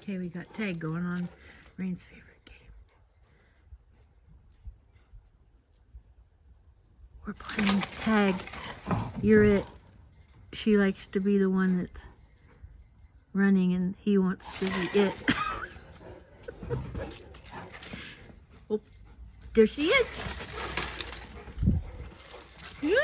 Okay, we got tag going on. Rain's favorite game. We're playing tag. You're it. She likes to be the one that's running and he wants to be it. Oh, there she is. Yeah.